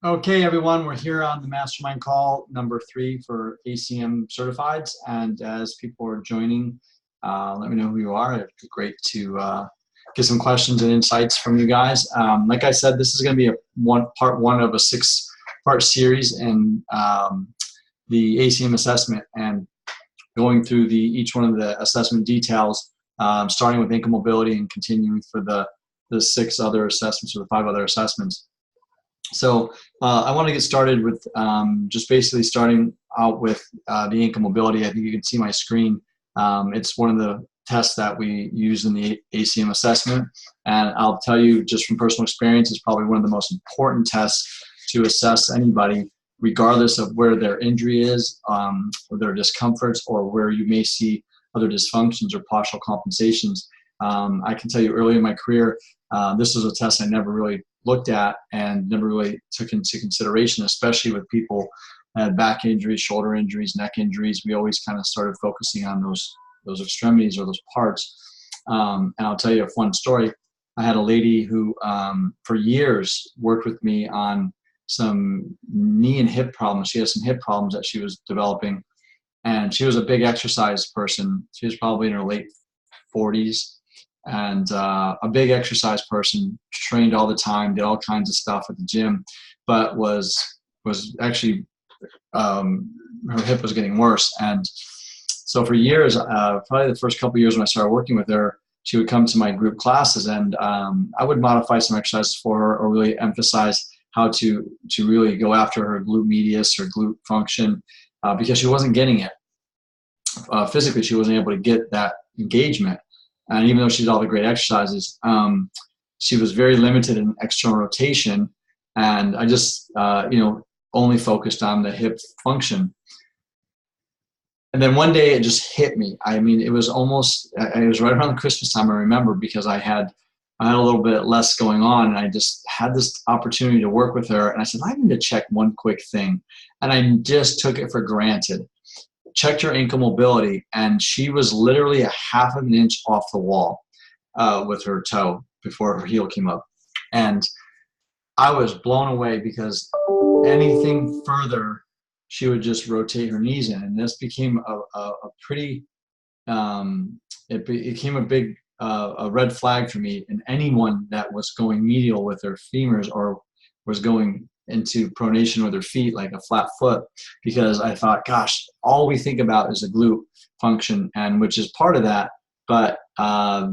Okay, everyone, we're here on the mastermind call number 3 for ACM certifieds. And as people are joining, let me know who you are. It'd be great to get some questions and insights from you guys. Like I said, this is going to be part one of a 6-part series in the ACM assessment and going through each one of the assessment details, starting with ankle mobility and continuing for the 6 other assessments or the 5 other assessments. So I want to get started with just basically starting out with the ankle mobility. I think you can see my screen. It's one of the tests that we use in the ACM assessment. And I'll tell you just from personal experience, it's probably one of the most important tests to assess anybody, regardless of where their injury is, or their discomforts, or where you may see other dysfunctions or postural compensations. I can tell you early in my career, this was a test I never really looked at and never really took into consideration, especially with people that had back injuries, shoulder injuries, neck injuries. We always kind of started focusing on those extremities or those parts. And I'll tell you a fun story. I had a lady who for years worked with me on some knee and hip problems. She had some hip problems that she was developing, and she was a big exercise person. She was probably in her late 40s. And a big exercise person, trained all the time, did all kinds of stuff at the gym, but was actually her hip was getting worse. And so for years, probably the first couple of years when I started working with her, she would come to my group classes, and I would modify some exercises for her, or really emphasize how to really go after her glute medius or glute function, because she wasn't getting it physically. She wasn't able to get that engagement. And even though she did all the great exercises, she was very limited in external rotation. And I just, only focused on the hip function. And then one day it just hit me. I mean, it was right around Christmas time, I remember, because I had a little bit less going on, and I just had this opportunity to work with her. And I said, I need to check one quick thing. And I just took it for granted. Checked her ankle mobility, and she was literally a half of an inch off the wall with her toe before her heel came up. And I was blown away, because anything further, she would just rotate her knees in. And this became a pretty, it became a big a red flag for me in anyone that was going medial with their femurs, or was going into pronation with their feet like a flat foot, because I thought, gosh, all we think about is the glute function, and which is part of that. But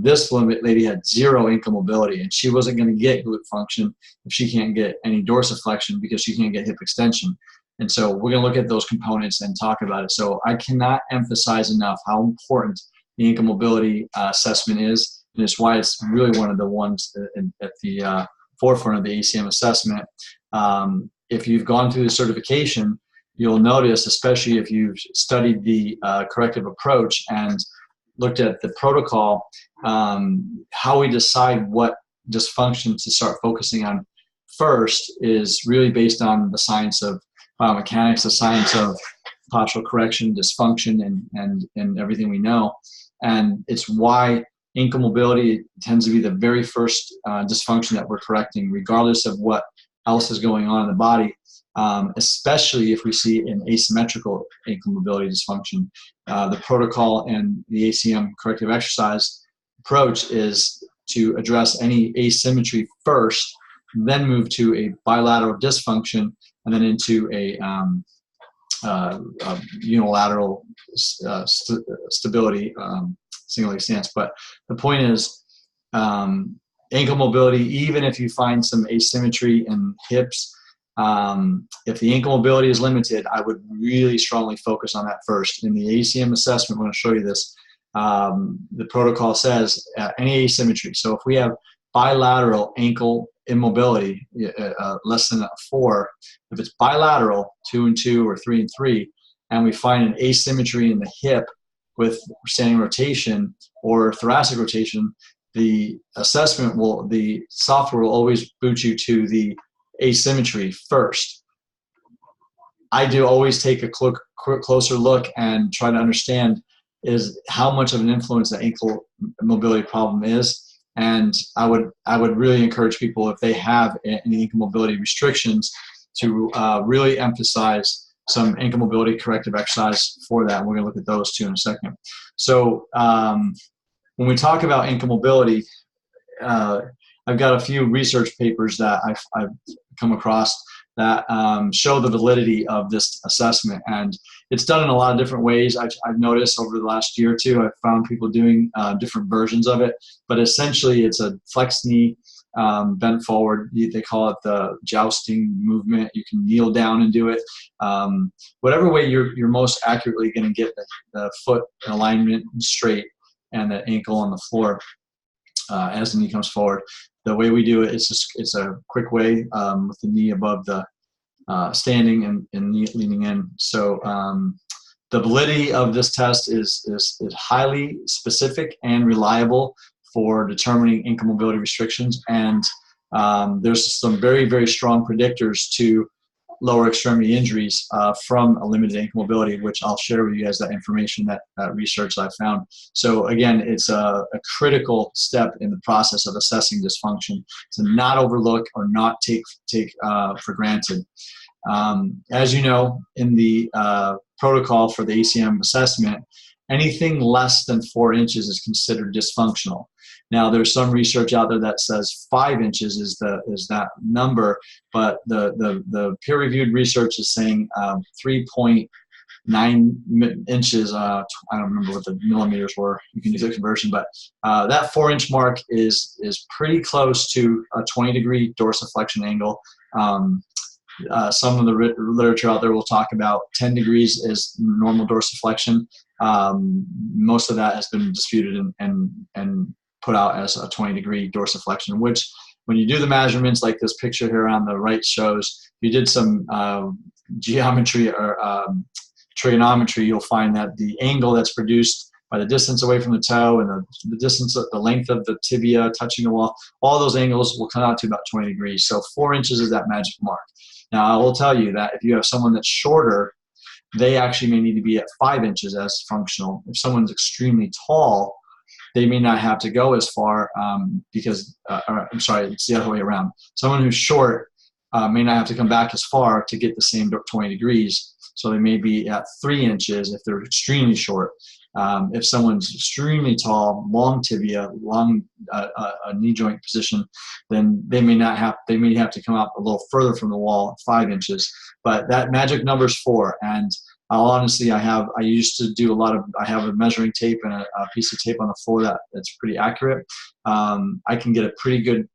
this lady had zero ankle mobility, and she wasn't going to get glute function if she can't get any dorsiflexion, because she can't get hip extension. And so we're going to look at those components and talk about it. So I cannot emphasize enough how important the ankle mobility assessment is, and it's why it's really one of the ones at the forefront of the ACM assessment. If you've gone through the certification, you'll notice, especially if you've studied the corrective approach and looked at the protocol, how we decide what dysfunction to start focusing on first is really based on the science of biomechanics, the science of postural correction, dysfunction, and everything we know. And it's why ankle mobility tends to be the very first dysfunction that we're correcting, regardless of what else is going on in the body, especially if we see an asymmetrical ankle mobility dysfunction. The protocol and the ACM corrective exercise approach is to address any asymmetry first, then move to a bilateral dysfunction, and then into a unilateral stability, single leg stance. But the point is, ankle mobility, even if you find some asymmetry in hips, if the ankle mobility is limited, I would really strongly focus on that first. In the ACM assessment, I'm going to show you this. The protocol says any asymmetry. So if we have bilateral ankle immobility, less than 4, if it's bilateral, 2 and 2 or 3 and 3, and we find an asymmetry in the hip with standing rotation or thoracic rotation, the software will always boot you to the asymmetry first. I do always take a closer look and try to understand is how much of an influence the ankle mobility problem is. And I would really encourage people, if they have any ankle mobility restrictions, really emphasize some ankle mobility corrective exercise for that. And we're going to look at those two in a second. So when we talk about ankle mobility, I've got a few research papers that I've come across that show the validity of this assessment, and it's done in a lot of different ways. I've noticed over the last year or two, I've found people doing different versions of it, but essentially it's a flex knee, bent forward. They call it the jousting movement. You can kneel down and do it. Whatever way you're most accurately going to get the foot in alignment straight and the ankle on the floor as the knee comes forward. The way we do it, it's a quick way with the knee above the standing and knee leaning in. So the validity of this test is highly specific and reliable for determining ankle mobility restrictions, and there's some very, very strong predictors to lower extremity injuries from a limited ankle mobility, which I'll share with you guys that information, that research I found. So again, it's a critical step in the process of assessing dysfunction to not overlook or not take for granted. As you know, in the protocol for the ACM assessment, anything less than 4 inches is considered dysfunctional. Now, there's some research out there that says 5 inches is that number, but the peer-reviewed research is saying 3.9 inches. I don't remember what the millimeters were. You can do the conversion, but that 4-inch mark is pretty close to a 20-degree dorsiflexion angle. Some of the literature out there will talk about 10 degrees is normal dorsiflexion. Most of that has been disputed and put out as a 20-degree dorsiflexion, which when you do the measurements like this picture here on the right shows, if you did some geometry or trigonometry, you'll find that the angle that's produced by the distance away from the toe and the distance, the length of the tibia touching the wall, all those angles will come out to about 20 degrees. So 4 inches is that magic mark. Now, I will tell you that if you have someone that's shorter, they actually may need to be at 5 inches as functional. If someone's extremely tall, they may not have to go as far because, I'm sorry, it's the other way around. Someone who's short may not have to come back as far to get the same 20 degrees. So they may be at 3 inches if they're extremely short. If someone's extremely tall, long tibia, long knee joint position, then they may have to come out a little further from the wall, 5 inches. But that magic number is 4. And honestly, I used to do I have a measuring tape and a piece of tape on the floor that's pretty accurate. I can get a pretty good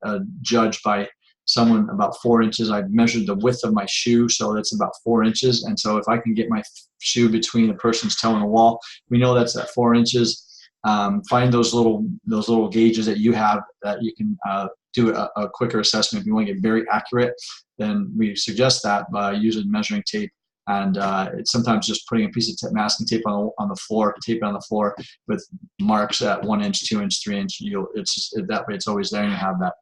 judge by someone about 4 inches. I've measured the width of my shoe, so that's about 4 inches. And so if I can get my shoe between a person's toe and the wall, we know that's at 4 inches. Find those little gauges that you have that you can do a quicker assessment. If you want to get very accurate, then we suggest that by using measuring tape. And it's sometimes just putting a piece of masking tape on the floor, tape it on the floor with marks at 1 inch, 2 inch, 3 inch. That way it's always there and you have that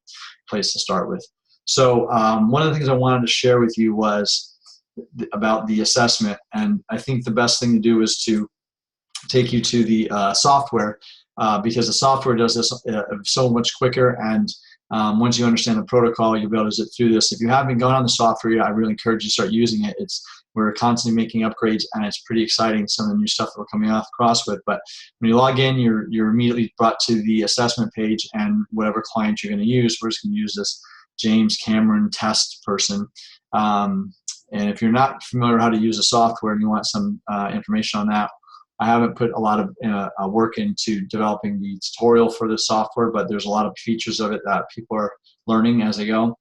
place to start with. So one of the things I wanted to share with you was about the assessment. And I think the best thing to do is to take you to the software because the software does this so much quicker. And once you understand the protocol, you'll be able to zip through this. If you haven't gone on the software yet, I really encourage you to start using it. We're constantly making upgrades, and it's pretty exciting, some of the new stuff that we're coming across with. But when you log in, you're immediately brought to the assessment page, and whatever client you're going to use, we're just going to use this James Cameron test person. And if you're not familiar how to use the software and you want some information on that, I haven't put a lot of work into developing the tutorial for the software, but there's a lot of features of it that people are learning as they go.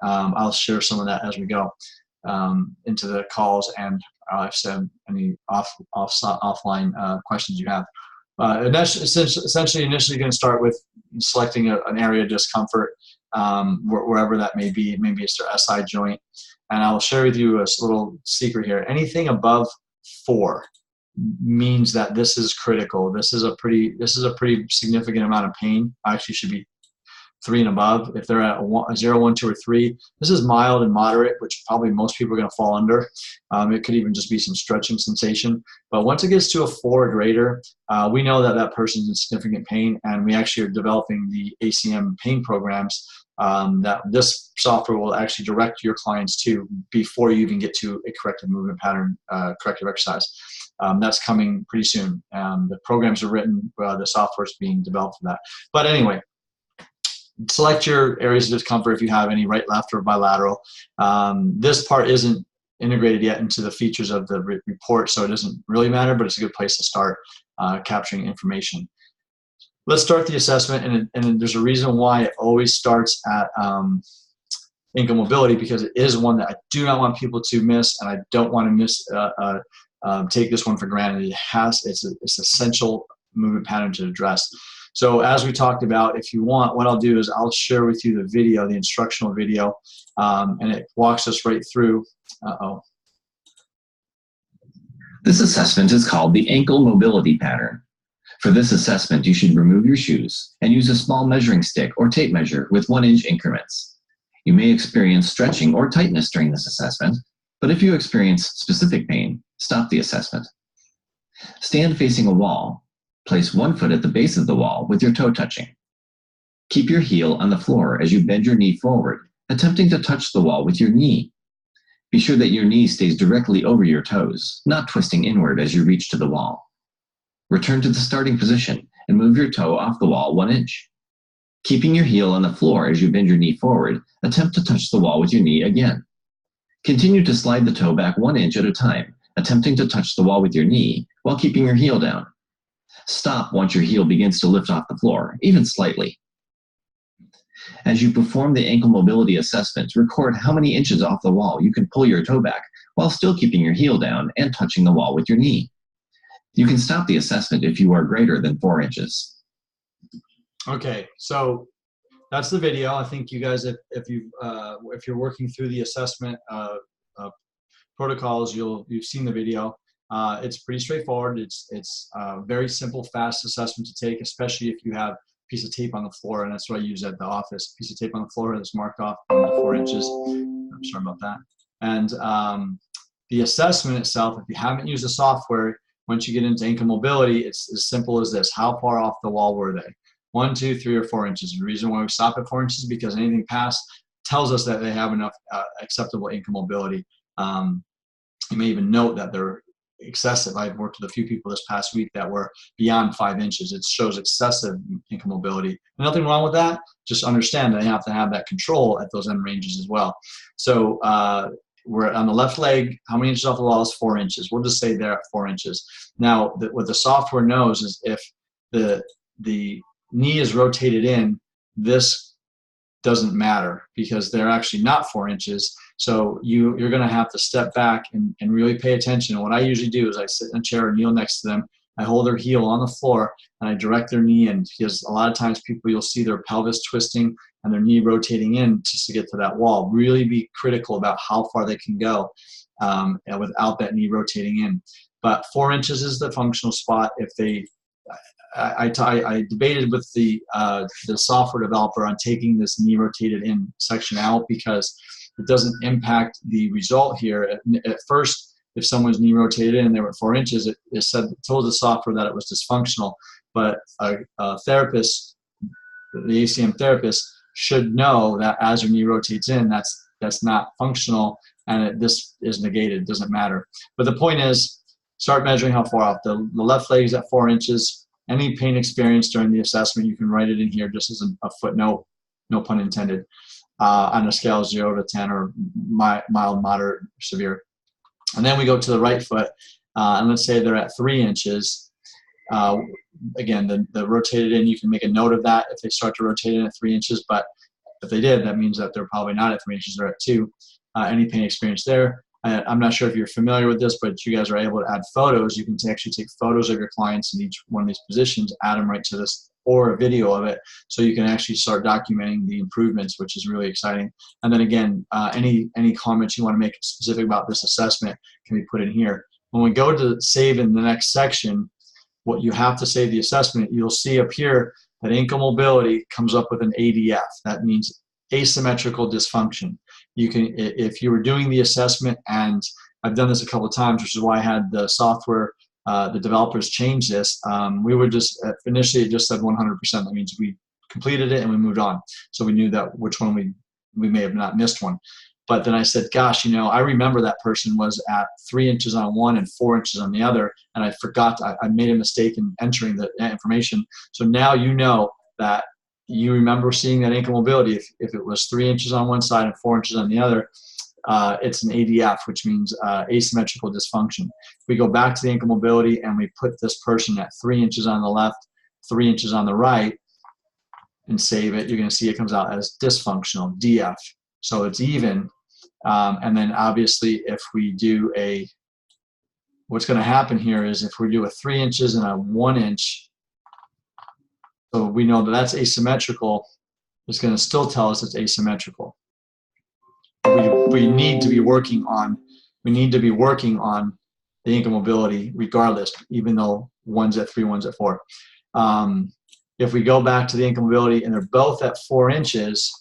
I'll share some of that as we go into the calls, and I've said any offline questions you have. Essentially, initially going to start with selecting an area of discomfort, wherever that may be. Maybe it's their SI joint. And I'll share with you a little secret here. Anything above 4 means that this is critical. This is a pretty significant amount of pain. Actually, should be 3 and above. If they're at a 0, 1, 2, or 3, this is mild and moderate, which probably most people are going to fall under. It could even just be some stretching sensation. But once it gets to a 4 or greater, we know that person's in significant pain, and we actually are developing the ACM pain programs that this software will actually direct your clients to before you even get to a corrective movement pattern, corrective exercise. That's coming pretty soon. The programs are written, the software is being developed for that. But anyway, select your areas of discomfort if you have any, right, left, or bilateral. This part isn't integrated yet into the features of the report, so it doesn't really matter, but it's a good place to start capturing information. Let's start the assessment, and there's a reason why it always starts at ankle mobility, because it is one that I do not want people to miss, and I don't want to take this one for granted. It's essential movement pattern to address. So as we talked about, if you want, what I'll do is I'll share with you the video, the instructional video, and it walks us right through. This assessment is called the ankle mobility pattern. For this assessment, you should remove your shoes and use a small measuring stick or tape measure with 1-inch increments. You may experience stretching or tightness during this assessment, but if you experience specific pain, stop the assessment. Stand facing a wall. Place 1 foot at the base of the wall with your toe touching. Keep your heel on the floor as you bend your knee forward, attempting to touch the wall with your knee. Be sure that your knee stays directly over your toes, not twisting inward as you reach to the wall. Return to the starting position and move your toe off the wall 1 inch. Keeping your heel on the floor as you bend your knee forward, attempt to touch the wall with your knee again. Continue to slide the toe back 1 inch at a time, attempting to touch the wall with your knee while keeping your heel down. Stop once your heel begins to lift off the floor, even slightly. As you perform the ankle mobility assessment, record how many inches off the wall you can pull your toe back while still keeping your heel down and touching the wall with your knee. You can stop the assessment if you are greater than 4 inches. Okay, so that's the video. I think you guys, if you're working through the assessment protocols, you've seen the video. It's pretty straightforward. It's a very simple, fast assessment to take, especially if you have a piece of tape on the floor, and that's what I use at the office. Piece of tape on the floor that's marked off 4 inches. I'm sorry about that. And the assessment itself, if you haven't used the software, once you get into ankle mobility, it's as simple as this. How far off the wall were they? 1, 2, 3, or 4 inches. The reason why we stop at 4 inches is because anything past tells us that they have enough acceptable ankle mobility. You may even note that they're excessive. I've worked with a few people this past week that were beyond 5 inches. It shows excessive ankle mobility. Nothing wrong with that. Just understand that you have to have that control at those end ranges as well. So we're on the left leg. How many inches off the wall is 4 inches? We'll just say they're at 4 inches. Now, what the software knows is if the knee is rotated in, this doesn't matter because they're actually not 4 inches. So you're going to have to step back and really pay attention. And what I usually do is I sit in a chair and kneel next to them. I hold their heel on the floor and I direct their knee in, because a lot of times you'll see their pelvis twisting and their knee rotating in just to get to that wall. Really be critical about how far they can go without that knee rotating in. But 4 inches is the functional spot. If they I debated with the software developer on taking this knee rotated in section out because it doesn't impact the result here. At first, if someone's knee rotated in and they were at 4 inches, it told the software that it was dysfunctional. But a therapist, the ACM therapist, should know that as your knee rotates in, that's not functional, and this is negated. It doesn't matter. But the point is, start measuring how far off. The left leg is at 4 inches. Any pain experienced during the assessment, you can write it in here just as a footnote, no pun intended, on a scale of 0 to 10 or mild, moderate, severe. And then we go to the right foot, and let's say they're at 3 inches. Again, the rotated in, you can make a note of that if they start to rotate in at 3 inches, but if they did, that means that they're probably not at 3 inches, they're at 2. Any pain experienced there. I'm not sure if you're familiar with this, but you guys are able to add photos. You can actually take photos of your clients in each one of these positions, add them right to this, or a video of it, so you can actually start documenting the improvements, which is really exciting. And then again, any comments you want to make specific about this assessment can be put in here. When we go to save in the next section, what you have to save the assessment, you'll see up here that ankle mobility comes up with an ADF. That means asymmetrical dysfunction. You can, if you were doing the assessment, and I've done this a couple of times, which is why I had the software, the developers change this. We were just, initially it just said 100%. That means we completed it and we moved on. So we knew that which one we may have not missed one. But then I said, gosh, I remember that person was at 3 inches on one and 4 inches on the other, and I forgot, I made a mistake in entering the information. So now you know that you remember seeing that ankle mobility. If it was 3 inches on one side and 4 inches on the other, it's an ADF, which means asymmetrical dysfunction. If we go back to the ankle mobility and we put this person at 3 inches on the left, 3 inches on the right, and save it, you're going to see it comes out as dysfunctional, DF. So it's even. And then obviously if we do what's going to happen here is if we do a 3 inches and a 1 inch, so we know that that's asymmetrical, it's going to still tell us it's asymmetrical. We need to be working on the ankle mobility regardless, even though one's at 3, one's at 4. If we go back to the ankle mobility and they're both at 4 inches,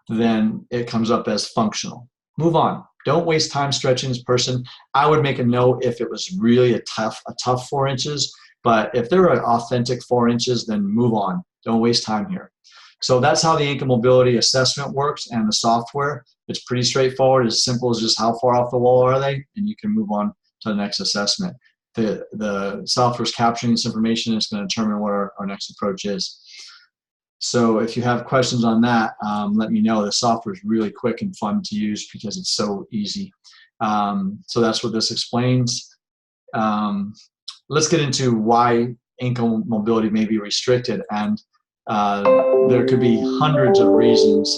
then it comes up as functional. Move on. Don't waste time stretching this person. I would make a note if it was really a tough 4 inches, but if they're an authentic 4 inches, then move on. Don't waste time here. So that's how the ankle mobility assessment works and the software. It's pretty straightforward, as simple as just how far off the wall are they, and you can move on to the next assessment. The software is capturing this information, and it's going to determine what our next approach is. So if you have questions on that, let me know. The software is really quick and fun to use because it's so easy. So that's what this explains. Let's get into why ankle mobility may be restricted. And there could be hundreds of reasons.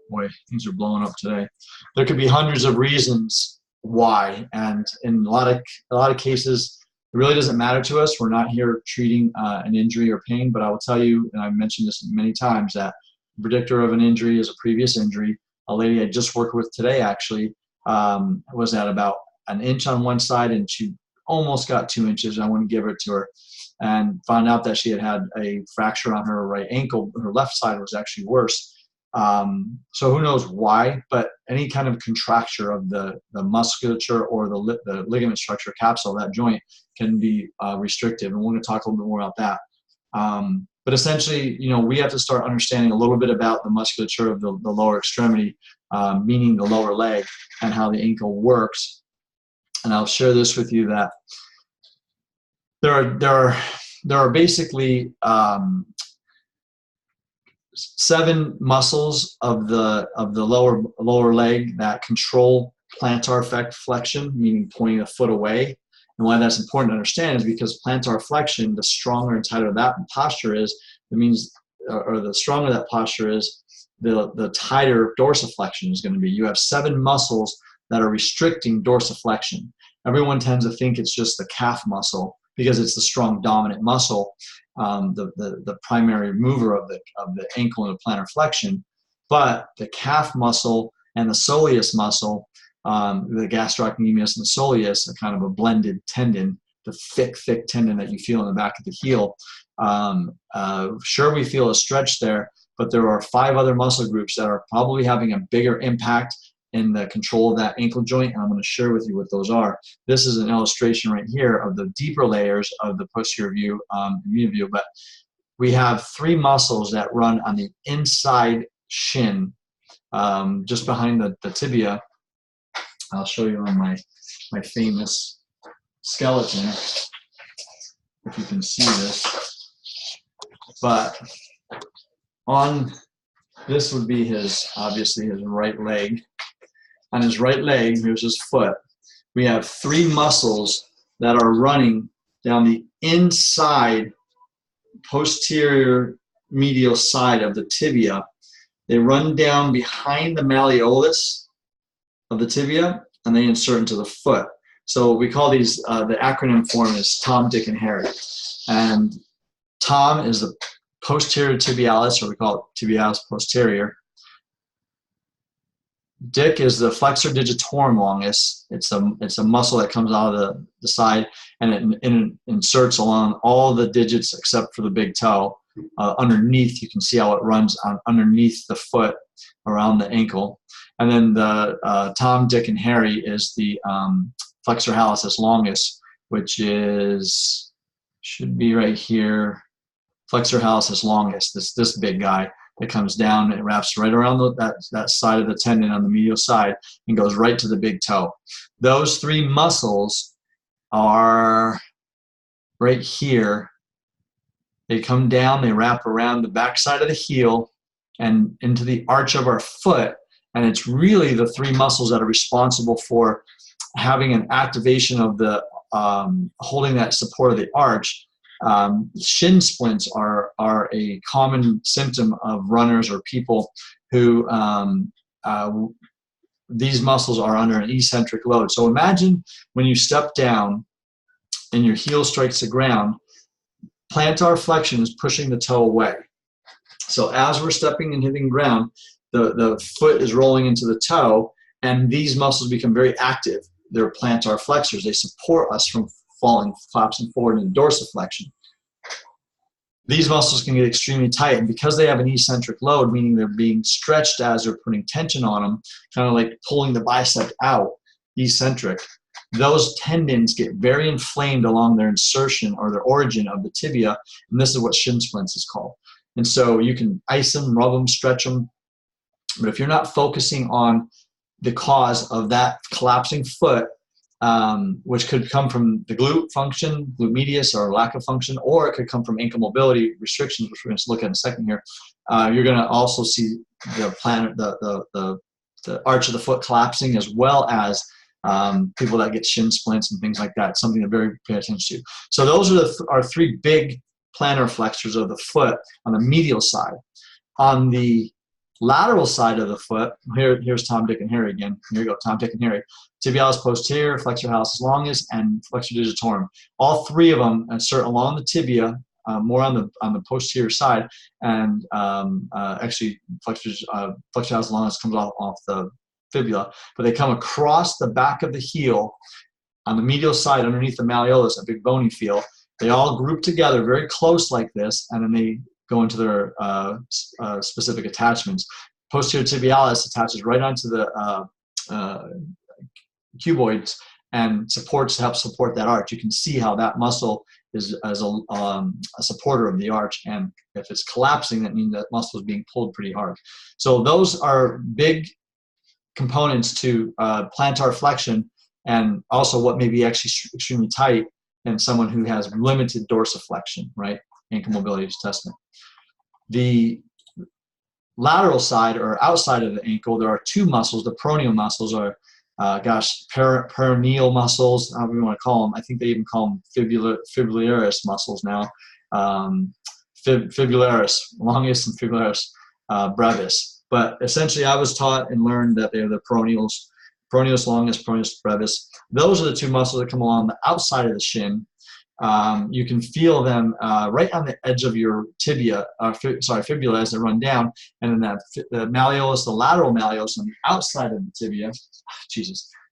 Boy, things are blowing up today. There could be hundreds of reasons why. And in a lot of cases, it really doesn't matter to us. We're not here treating an injury or pain, but I will tell you, and I've mentioned this many times, that the predictor of an injury is a previous injury. A lady I just worked with today actually was at about 1 inch on one side, and she almost got 2 inches. I wouldn't give it to her, and found out that she had a fracture on her right ankle. Her left side was actually worse. So who knows why, but any kind of contracture of the musculature or the ligament structure capsule of that joint can be restrictive, and we're going to talk a little bit more about that. But essentially, we have to start understanding a little bit about the musculature of the lower extremity, meaning the lower leg, and how the ankle works. And I'll share this with you, that there are basically 7 muscles of the lower leg that control plantar flexion, meaning pointing the foot away. And why that's important to understand is because plantar flexion, the stronger and tighter that posture is, it means, or the stronger that posture is, the tighter dorsiflexion is going to be. You have 7 muscles that are restricting dorsiflexion. Everyone tends to think it's just the calf muscle because it's the strong dominant muscle, the primary mover of the ankle and the plantar flexion. But the calf muscle and the soleus muscle, the gastrocnemius and the soleus, are kind of a blended tendon, the thick tendon that you feel in the back of the heel. Sure, we feel a stretch there, but there are 5 other muscle groups that are probably having a bigger impact in the control of that ankle joint, and I'm going to share with you what those are. This is an illustration right here of the deeper layers of the posterior view and medial view, but we have 3 muscles that run on the inside shin, just behind the tibia. I'll show you on my famous skeleton, if you can see this. But on this would be obviously his right leg. On his right leg, here's his foot. We have 3 muscles that are running down the inside posterior medial side of the tibia. They run down behind the malleolus of the tibia, and they insert into the foot. So we call these, the acronym form is Tom, Dick, and Harry. And Tom is the posterior tibialis, or we call it tibialis posterior. Dick is the flexor digitorum longus. It's a muscle that comes out of the side, and it inserts along all the digits except for the big toe. Underneath, you can see how it runs underneath the foot around the ankle. And then the Tom, Dick, and Harry is the flexor hallucis longus, which is should be right here. Flexor hallucis longus, this big guy that comes down and wraps right around that side of the tendon on the medial side and goes right to the big toe. Those three muscles are right here. They come down, they wrap around the backside of the heel and into the arch of our foot. And it's really the three muscles that are responsible for having an activation of the holding that support of the arch. Shin splints are a common symptom of runners or people who these muscles are under an eccentric load. So imagine when you step down and your heel strikes the ground, plantar flexion is pushing the toe away. So as we're stepping and hitting ground, the foot is rolling into the toe, and these muscles become very active. They're plantar flexors. They support us from falling, collapsing forward in dorsiflexion. These muscles can get extremely tight, and because they have an eccentric load, meaning they're being stretched as they're putting tension on them, kind of like pulling the bicep out, eccentric, those tendons get very inflamed along their insertion or their origin of the tibia, and this is what shin splints is called. And so you can ice them, rub them, stretch them, but if you're not focusing on the cause of that collapsing foot, which could come from the glute function, glute medius, or lack of function, or it could come from ankle mobility restrictions, which we're going to look at in a second here. You're going to also see the arch of the foot collapsing, as well as people that get shin splints and things like that. Something to very pay attention to. So those are our three big plantar flexors of the foot on the medial side. On the lateral side of the foot, here's Tom, Dick, and Harry again. Here you go, Tom, Dick, and Harry. Tibialis posterior, flexor hallucis longus, and flexor digitorum. All three of them insert along the tibia, more on the posterior side, and actually flexor hallucis longus comes off the fibula, but they come across the back of the heel on the medial side underneath the malleolus, a big bony feel. They all group together very close like this, and then they go into their specific attachments. Posterior tibialis attaches right onto the cuboids and helps support that arch. You can see how that muscle is as a supporter of the arch, and if it's collapsing, that means that muscle is being pulled pretty hard. So those are big components to plantar flexion, and also what may be actually extremely tight in someone who has limited dorsiflexion, right? Ankle mobility assessment. The lateral side or outside of the ankle, there are two muscles. The peroneal muscles are, peroneal muscles, however you want to call them. I think they even call them fibularis muscles now. Fibularis longus and fibularis brevis. But essentially, I was taught and learned that they're the peroneus longus, peroneus brevis. Those are the two muscles that come along the outside of the shin. You can feel them right on the edge of your tibia, fibula as they run down, and then the malleolus, the lateral malleolus on the outside of the tibia,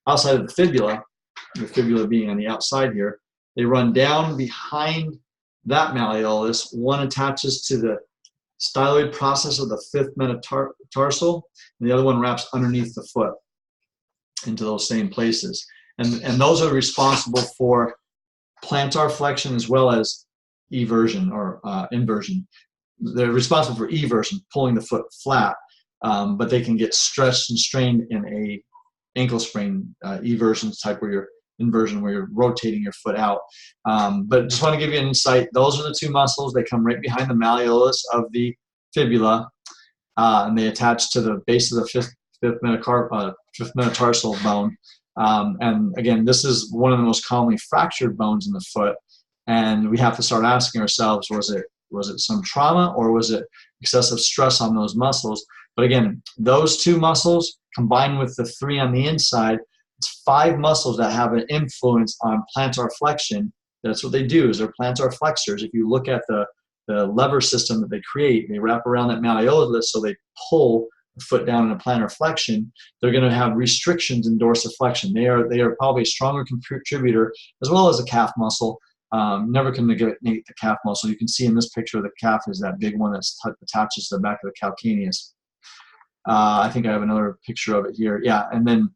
outside of the fibula being on the outside here, they run down behind that malleolus. One attaches to the styloid process of the fifth metatarsal, and the other one wraps underneath the foot into those same places. And those are responsible for plantar flexion as well as eversion or inversion. They're responsible for eversion, pulling the foot flat, but they can get stretched and strained in a ankle sprain eversion type inversion where you're rotating your foot out. But just want to give you an insight. Those are the two muscles. They come right behind the malleolus of the fibula, and they attach to the base of the fifth metatarsal bone. And again, this is one of the most commonly fractured bones in the foot, and we have to start asking ourselves, was it some trauma, or was it excessive stress on those muscles? But again, those two muscles combined with the three on the inside, it's 5 muscles that have an influence on plantar flexion. That's what they do, is they're plantar flexors. If you look at the lever system that they create, they wrap around that malleolus, so they pull the foot down in a plantar flexion. They're going to have restrictions in dorsiflexion. They are probably a stronger contributor, as well as the calf muscle. Never can negate the calf muscle. You can see in this picture the calf is that big one that attaches to the back of the calcaneus. I think I have another picture of it here. Yeah, and then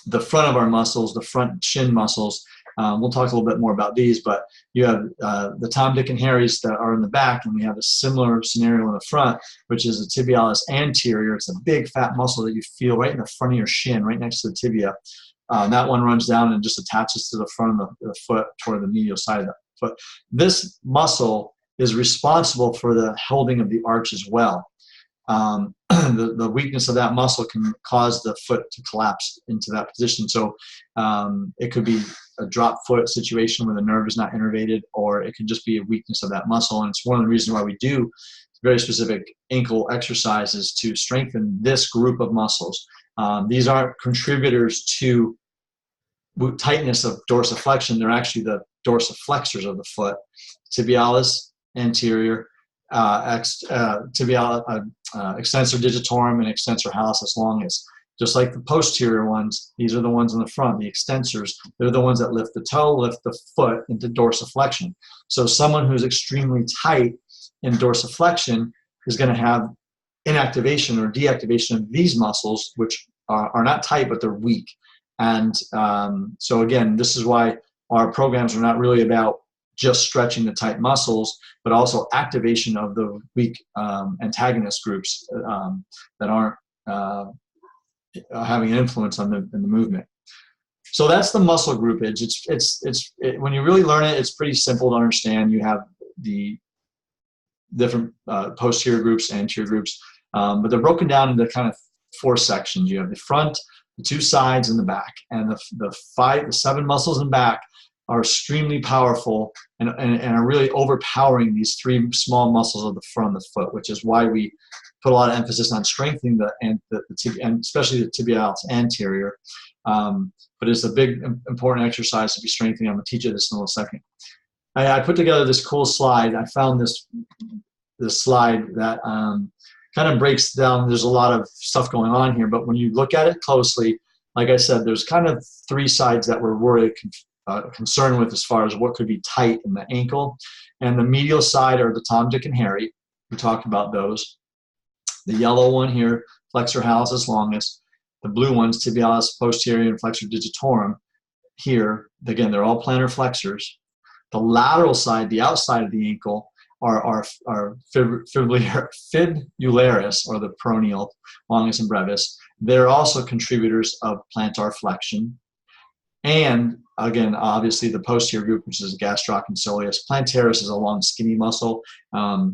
the front of our muscles, the front shin muscles, We'll talk a little bit more about these, but you have the Tom, Dick, and Harrys that are in the back, and we have a similar scenario in the front, which is the tibialis anterior. It's a big fat muscle that you feel right in the front of your shin, right next to the tibia. That one runs down and just attaches to the front of the foot toward the medial side of the foot. This muscle is responsible for the holding of the arch as well. The weakness of that muscle can cause the foot to collapse into that position. So it could be a drop foot situation where the nerve is not innervated, or it could just be a weakness of that muscle. And it's one of the reasons why we do very specific ankle exercises to strengthen this group of muscles. These aren't contributors to tightness of dorsiflexion. They're actually the dorsiflexors of the foot. Tibialis anterior, extensor digitorum, and extensor hallucis longus. Just like the posterior ones, these are the ones in the front, the extensors. They're the ones that lift the toe, lift the foot into dorsiflexion. So someone who's extremely tight in dorsiflexion is going to have inactivation or deactivation of these muscles, which are not tight, but they're weak. And so again, this is why our programs are not really about just stretching the tight muscles, but also activation of the weak antagonist groups that aren't having an influence on the movement. So that's the muscle groupage. When you really learn it, it's pretty simple to understand. You have the different posterior groups, anterior groups, but they're broken down into kind of 4 sections. You have the front, the 2 sides, and the back. And the 7 muscles in back are extremely powerful and are really overpowering these 3 small muscles of the front of the foot, which is why we put a lot of emphasis on strengthening and especially the tibialis anterior. But it's a big, important exercise to be strengthening. I'm going to teach you this in a little second. I put together this cool slide. I found this slide that kind of breaks down. There's a lot of stuff going on here, but when you look at it closely, like I said, there's kind of 3 sides that we're really concerned with as far as what could be tight in the ankle. And the medial side are the Tom, Dick, and Harry. We talked about those. The yellow one here, flexor hallucis longus. The blue ones, tibialis posterior and flexor digitorum. Here, again, they're all plantar flexors. The lateral side, the outside of the ankle, are fibularis, or the peroneal, longus and brevis. They're also contributors of plantar flexion. And again, obviously the posterior group, which is gastroc and soleus. Plantaris is a long, skinny muscle. I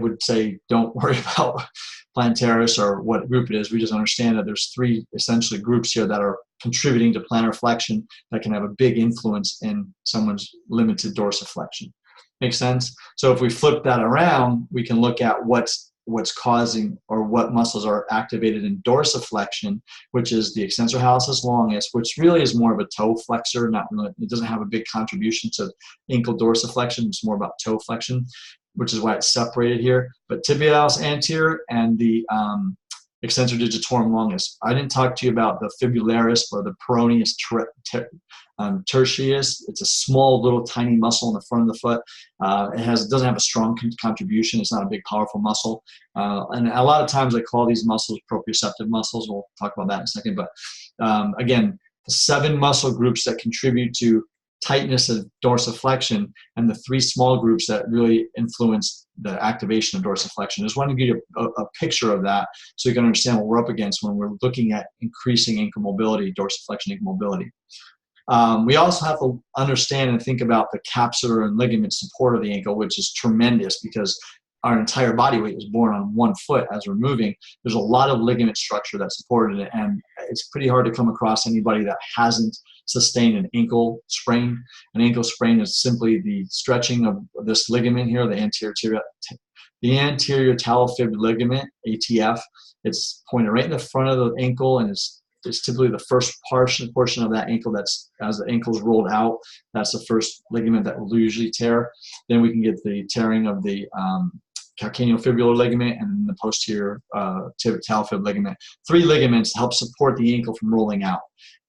would say don't worry about plantaris or what group it is. We just understand that there's 3 essentially groups here that are contributing to plantar flexion that can have a big influence in someone's limited dorsiflexion. Make sense? So if we flip that around, we can look at what's causing or what muscles are activated in dorsiflexion, which is the extensor hallucis longus, which really is more of a toe flexor. Not really, it doesn't have a big contribution to ankle dorsiflexion. It's more about toe flexion, which is why it's separated here. But tibialis anterior and the extensor digitorum longus. I didn't talk to you about the fibularis or the peroneus tertius. It's a small, little, tiny muscle in the front of the foot. It doesn't have a strong contribution. It's not a big, powerful muscle. And a lot of times I call these muscles proprioceptive muscles. We'll talk about that in a second. But again, the 7 muscle groups that contribute to tightness of dorsiflexion and the 3 small groups that really influence the activation of dorsiflexion. I just want to give you a picture of that so you can understand what we're up against when we're looking at increasing ankle mobility, dorsiflexion ankle mobility. We also have to understand and think about the capsular and ligament support of the ankle, which is tremendous because our entire body weight is born on 1 foot as we're moving. There's a lot of ligament structure that supported it, and it's pretty hard to come across anybody that hasn't sustained an ankle sprain. An ankle sprain is simply the stretching of this ligament here, the anterior talofib ligament, ATF. It's pointed right in the front of the ankle, and it's typically the first portion of that ankle that's, as the ankle is rolled out, that's the first ligament that will usually tear. Then we can get the tearing of the calcaneofibular ligament and the posterior talofib ligament. 3 ligaments help support the ankle from rolling out.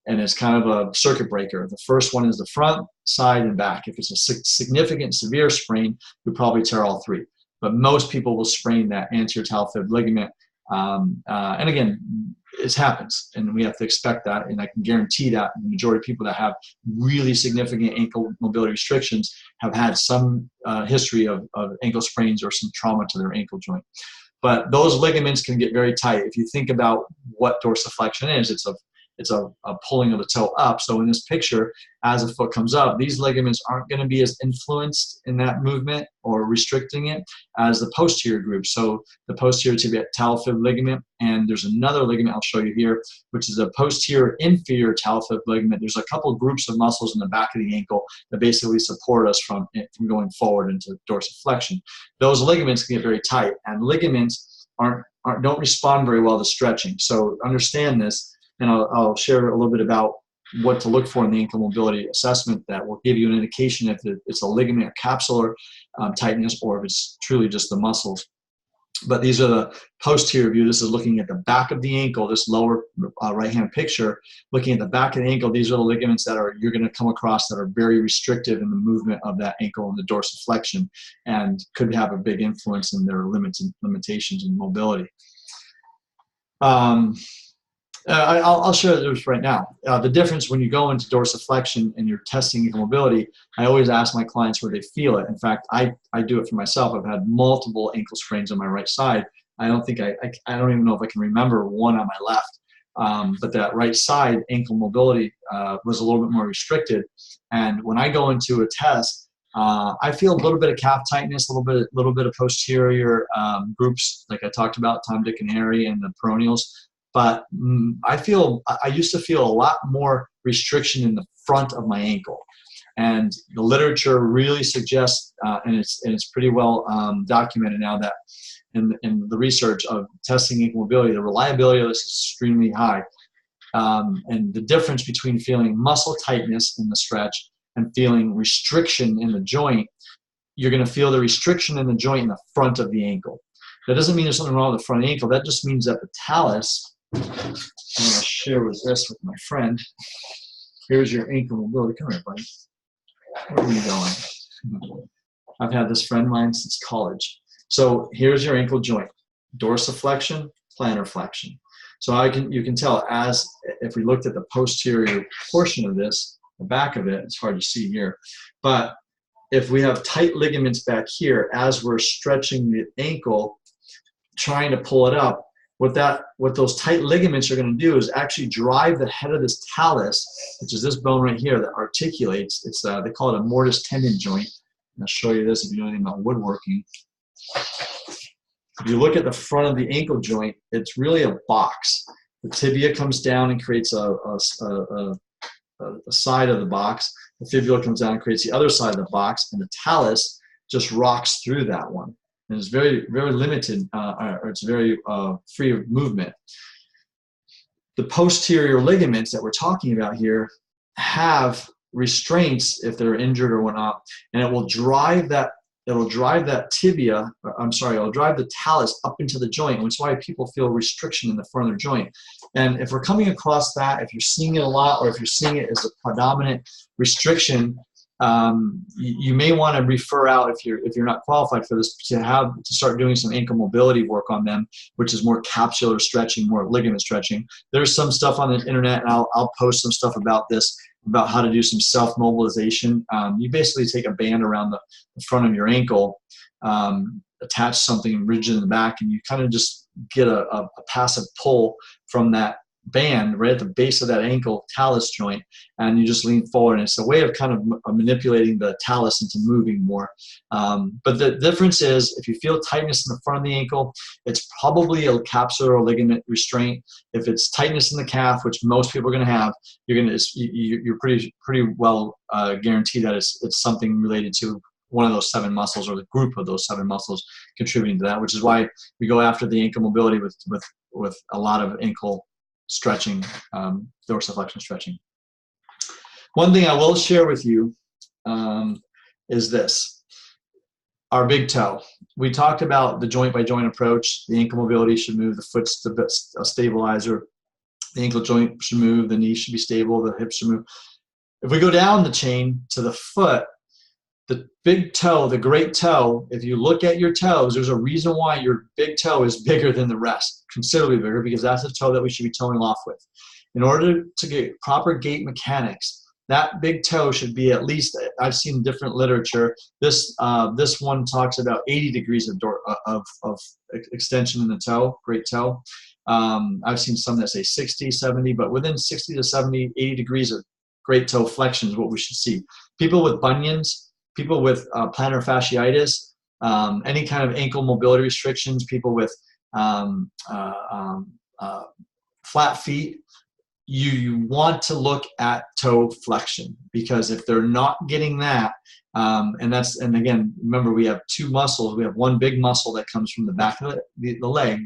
And it's kind of a circuit breaker. The first one is the front, side, and back. If it's a significant, severe sprain, you'll probably tear all 3. But most people will sprain that anterior talofib ligament. And again, it happens, and we have to expect that. And I can guarantee that the majority of people that have really significant ankle mobility restrictions have had some history of ankle sprains or some trauma to their ankle joint. But those ligaments can get very tight. If you think about what dorsiflexion is, it's a pulling of the toe up. So in this picture, as the foot comes up, these ligaments aren't going to be as influenced in that movement or restricting it as the posterior group. So the posterior tibial talifib ligament, and there's another ligament I'll show you here, which is a posterior inferior talifib ligament. There's a couple of groups of muscles in the back of the ankle that basically support us from going forward into dorsiflexion. Those ligaments can get very tight, and ligaments don't respond very well to stretching. So understand this. And I'll share a little bit about what to look for in the ankle mobility assessment that will give you an indication if it's a ligament or capsular tightness or if it's truly just the muscles. But these are the posterior view. This is looking at the back of the ankle, this lower right-hand picture. Looking at the back of the ankle, these are the ligaments that you're going to come across that are very restrictive in the movement of that ankle and the dorsiflexion, and could have a big influence in their limitations in mobility. I'll share this right now. The difference when you go into dorsiflexion and you're testing ankle mobility, I always ask my clients where they feel it. In fact, I do it for myself. I've had multiple ankle sprains on my right side. I don't even know if I can remember one on my left. But that right side ankle mobility was a little bit more restricted. And when I go into a test, I feel a little bit of calf tightness, a little bit of posterior groups like I talked about, Tom, Dick, and Harry, and the peroneals. But I used to feel a lot more restriction in the front of my ankle. And the literature really suggests, and it's pretty well documented now, that in the research of testing ankle mobility, the reliability of this is extremely high. And the difference between feeling muscle tightness in the stretch and feeling restriction in the joint, you're going to feel the restriction in the joint in the front of the ankle. That doesn't mean there's something wrong with the front ankle. That just means that the talus, I'm going to share with my friend. Here's your ankle mobility. Come here, buddy. Where are you going? I've had this friend of mine since college. So here's your ankle joint. Dorsiflexion, plantar flexion. So you can tell if we looked at the posterior portion of this, the back of it, it's hard to see here. But if we have tight ligaments back here, as we're stretching the ankle, trying to pull it up, what those tight ligaments are going to do is actually drive the head of this talus, which is this bone right here that articulates. They call it a mortise tendon joint. And I'll show you this if you know anything about woodworking. If you look at the front of the ankle joint, it's really a box. The tibia comes down and creates a side of the box. The fibula comes down and creates the other side of the box, and the talus just rocks through that one. And it's very, very limited, or it's very free of movement. The posterior ligaments that we're talking about here have restraints if they're injured or whatnot, and it will drive that. It'll drive that tibia. It'll drive the talus up into the joint, which is why people feel restriction in the front of their joint. And if we're coming across that, if you're seeing it a lot, or if you're seeing it as a predominant restriction, you may want to refer out, if you're not qualified for this, to start doing some ankle mobility work on them, which is more capsular stretching, more ligament stretching. There's some stuff on the internet, and I'll post some stuff about this, about how to do some self-mobilization. You basically take a band around the front of your ankle, attach something rigid in the back, and you kind of just get a passive pull from that band right at the base of that ankle talus joint, and you just lean forward, and it's a way of kind of manipulating the talus into moving more. But the difference is, if you feel tightness in the front of the ankle, it's probably a capsular or ligament restraint. If it's tightness in the calf, which most people are going to have, you're pretty well guaranteed that it's something related to one of those 7 muscles, or the group of those 7 muscles contributing to that, which is why we go after the ankle mobility with a lot of ankle stretching, dorsiflexion stretching. One thing I will share with you is this. Our big toe. We talked about the joint by joint approach. The ankle mobility should move, the foot's a stabilizer. The ankle joint should move, the knee should be stable, the hips should move. If we go down the chain to the foot, The big toe, the great toe, if you look at your toes, there's a reason why your big toe is bigger than the rest, considerably bigger, because that's the toe that we should be toeing off with. In order to get proper gait mechanics, that big toe should be at least, I've seen different literature, this one talks about 80 degrees of extension in the toe, great toe. I've seen some that say 60, 70, but within 60 to 70, 80 degrees of great toe flexion is what we should see. People with bunions, people with plantar fasciitis, any kind of ankle mobility restrictions, people with flat feet, you want to look at toe flexion, because if they're not getting that, and again, remember, we have two muscles. We have one big muscle that comes from the back of the leg,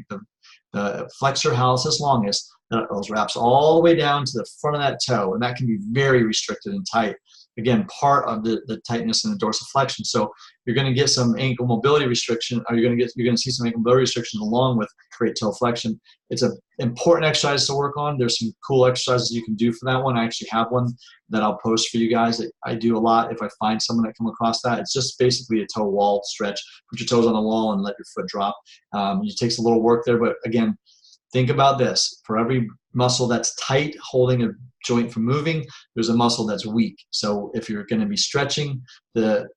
the flexor hallucis longus, that wraps all the way down to the front of that toe, and that can be very restricted and tight. Again, part of the tightness in the dorsiflexion. So you're going to get some ankle mobility restriction, or you're going to see some ankle mobility restrictions along with great toe flexion. It's an important exercise to work on. There's some cool exercises you can do for that one. I actually have one that I'll post for you guys that I do a lot if I find someone that come across that. It's just basically a toe wall stretch. Put your toes on the wall and let your foot drop. It takes a little work there, but again, think about this. For every muscle that's tight, holding a joint from moving, there's a muscle that's weak. So if you're going to be stretching the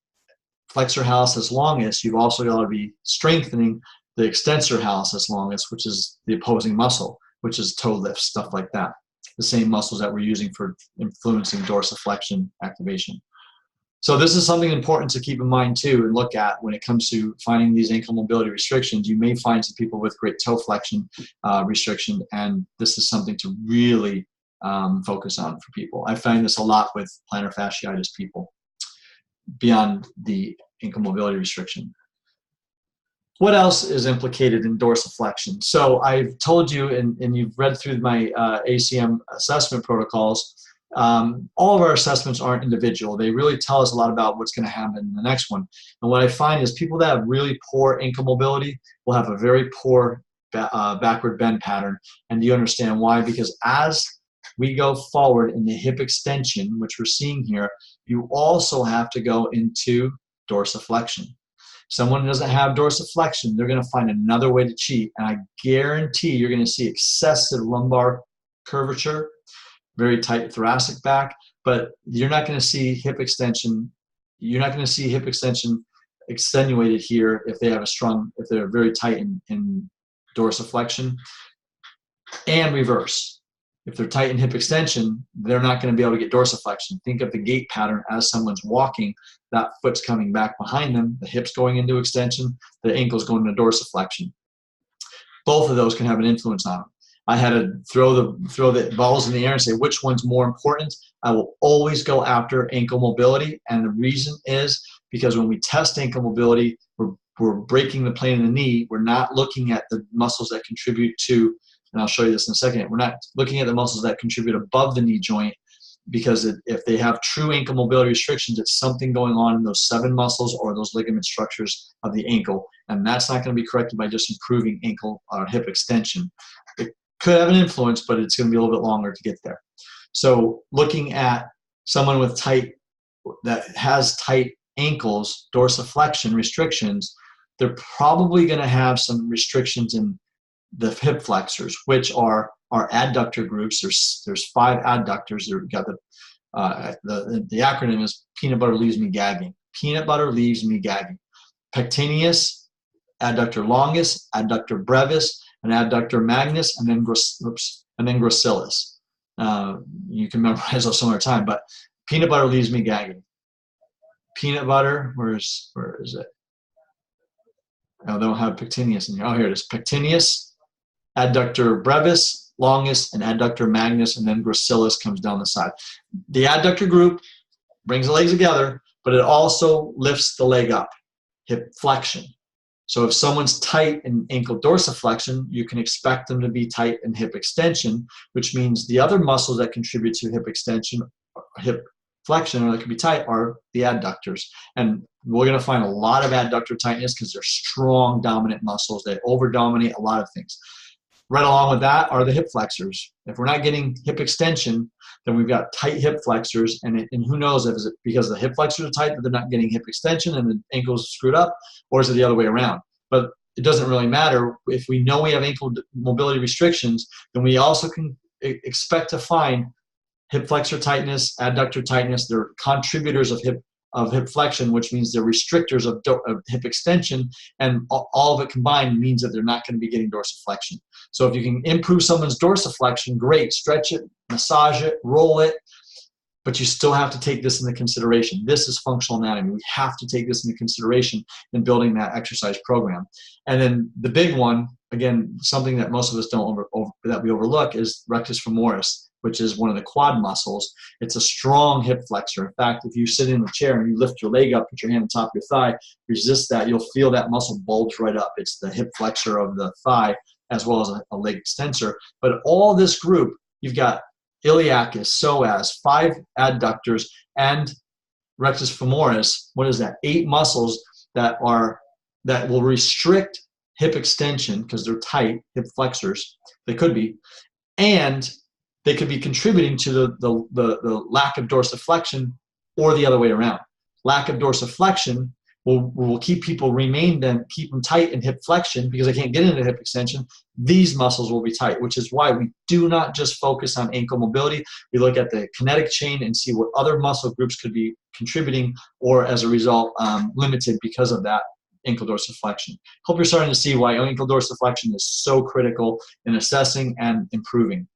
flexor hallucis longus, you've also got to be strengthening the extensor hallucis longus, which is the opposing muscle, which is toe lifts, stuff like that. The same muscles that we're using for influencing dorsiflexion activation. So this is something important to keep in mind too and look at when it comes to finding these ankle mobility restrictions. You may find some people with great toe flexion restriction, and this is something to really focus on for people. I find this a lot with plantar fasciitis people beyond the ankle mobility restriction. What else is implicated in dorsiflexion? So I've told you, and you've read through my ACM assessment protocols, all of our assessments aren't individual. They really tell us a lot about what's going to happen in the next one. And what I find is people that have really poor ankle mobility will have a very poor backward bend pattern. And do you understand why? Because as we go forward in the hip extension, which we're seeing here, you also have to go into dorsiflexion. Someone who doesn't have dorsiflexion, they're going to find another way to cheat. And I guarantee you're going to see excessive lumbar curvature, very tight thoracic back, but you're not going to see hip extension. You're not going to see hip extension extenuated here if they're very tight in dorsiflexion, and reverse. If they're tight in hip extension, they're not going to be able to get dorsiflexion. Think of the gait pattern as someone's walking, that foot's coming back behind them, the hip's going into extension, the ankle's going into dorsiflexion. Both of those can have an influence on them. I had to throw the balls in the air and say which one's more important. I will always go after ankle mobility, and the reason is because when we test ankle mobility, we're breaking the plane of the knee. We're not looking at the muscles that contribute to, and I'll show you this in a second, we're not looking at the muscles that contribute above the knee joint, because if they have true ankle mobility restrictions, it's something going on in those 7 muscles or those ligament structures of the ankle, and that's not going to be corrected by just improving ankle or hip extension. It could have an influence, but it's going to be a little bit longer to get there. So looking at someone with that has tight ankles, dorsiflexion restrictions, they're probably going to have some restrictions in the hip flexors, which are our adductor groups. There's 5 adductors. We've got the acronym is peanut butter leaves me gagging. Peanut butter leaves me gagging. Pectineus, adductor longus, adductor brevis, and adductor magnus, and then gracilis. You can memorize those some other time, but peanut butter leaves me gagging. Peanut butter, where is it? Oh, they don't have pectineus in here. Oh, here it is. Pectineus, adductor brevis, longus, and adductor magnus, and then gracilis comes down the side. The adductor group brings the legs together, but it also lifts the leg up, hip flexion. So if someone's tight in ankle dorsiflexion, you can expect them to be tight in hip extension, which means the other muscles that contribute to hip extension, hip flexion, or that can be tight, are the adductors. And we're going to find a lot of adductor tightness because they're strong, dominant muscles. They over-dominate a lot of things. Right along with that are the hip flexors. If we're not getting hip extension, then we've got tight hip flexors, and who knows if it's because the hip flexors are tight that they're not getting hip extension and the ankle's screwed up, or is it the other way around? But it doesn't really matter. If we know we have ankle mobility restrictions, then we also can expect to find hip flexor tightness, adductor tightness. They're contributors of hip flexion, which means they're restrictors of hip extension, and all of it combined means that they're not going to be getting dorsiflexion. So if you can improve someone's dorsiflexion, great, stretch it, massage it, roll it, but you still have to take this into consideration. This is functional anatomy. We have to take this into consideration in building that exercise program. And then the big one, again, something that most of us don't that we overlook, is rectus femoris, which is one of the quad muscles. It's a strong hip flexor. In fact, if you sit in a chair and you lift your leg up, put your hand on top of your thigh, resist that, you'll feel that muscle bulge right up. It's the hip flexor of the thigh as well as a leg extensor. But all this group, you've got iliacus, psoas, 5 adductors, and rectus femoris. What is that? 8 muscles that will restrict hip extension because they're tight, hip flexors. They could be. And they could be contributing to the lack of dorsiflexion, or the other way around. Lack of dorsiflexion will keep people keep them tight in hip flexion because they can't get into hip extension. These muscles will be tight, which is why we do not just focus on ankle mobility. We look at the kinetic chain and see what other muscle groups could be contributing, or as a result, limited because of that ankle dorsiflexion. Hope you're starting to see why ankle dorsiflexion is so critical in assessing and improving.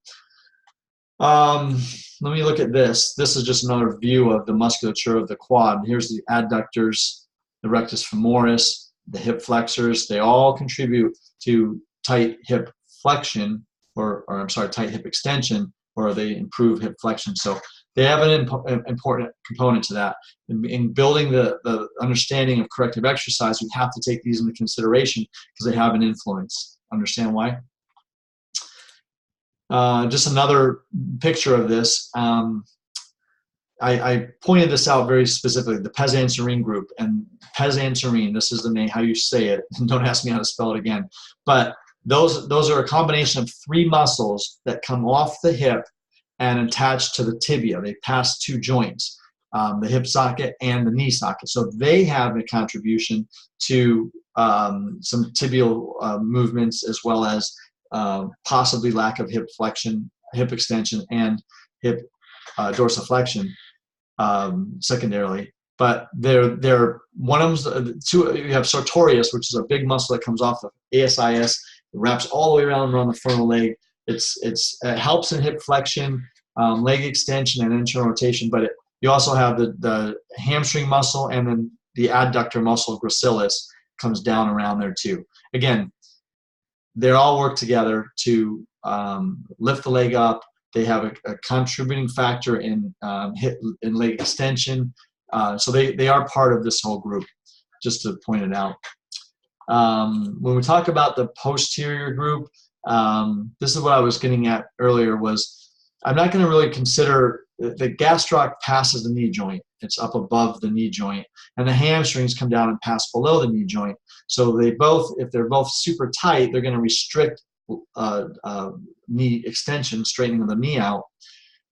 Let me look at this. This is just another view of the musculature of the quad. Here's the adductors, the rectus femoris, the hip flexors. They all contribute to tight hip flexion, or I'm sorry, tight hip extension, or they improve hip flexion. So they have an important component to that. In building the understanding of corrective exercise, we have to take these into consideration because they have an influence. Understand why? Just another picture of this. I pointed this out very specifically, the pes anserine group. And pes anserine, this is the name, how you say it. Don't ask me how to spell it again. But those are a combination of 3 muscles that come off the hip and attach to the tibia. They pass 2 joints, the hip socket and the knee socket. So they have a contribution to some tibial movements, as well as possibly lack of hip flexion, hip extension, and hip dorsiflexion secondarily. But they're one of them. You have sartorius, which is a big muscle that comes off of ASIS. It wraps all the way around the frontal leg. It helps in hip flexion, leg extension, and internal rotation. But you also have the hamstring muscle, and then the adductor muscle, gracilis, comes down around there too. Again, they all work together to lift the leg up. They have a contributing factor in hip and leg extension. So they are part of this whole group, just to point it out. When we talk about the posterior group, this is what I was getting at earlier, was I'm not going to really consider the gastroc passes the knee joint. It's up above the knee joint, and the hamstrings come down and pass below the knee joint. So if they're both super tight, they're going to restrict knee extension, straightening of the knee out,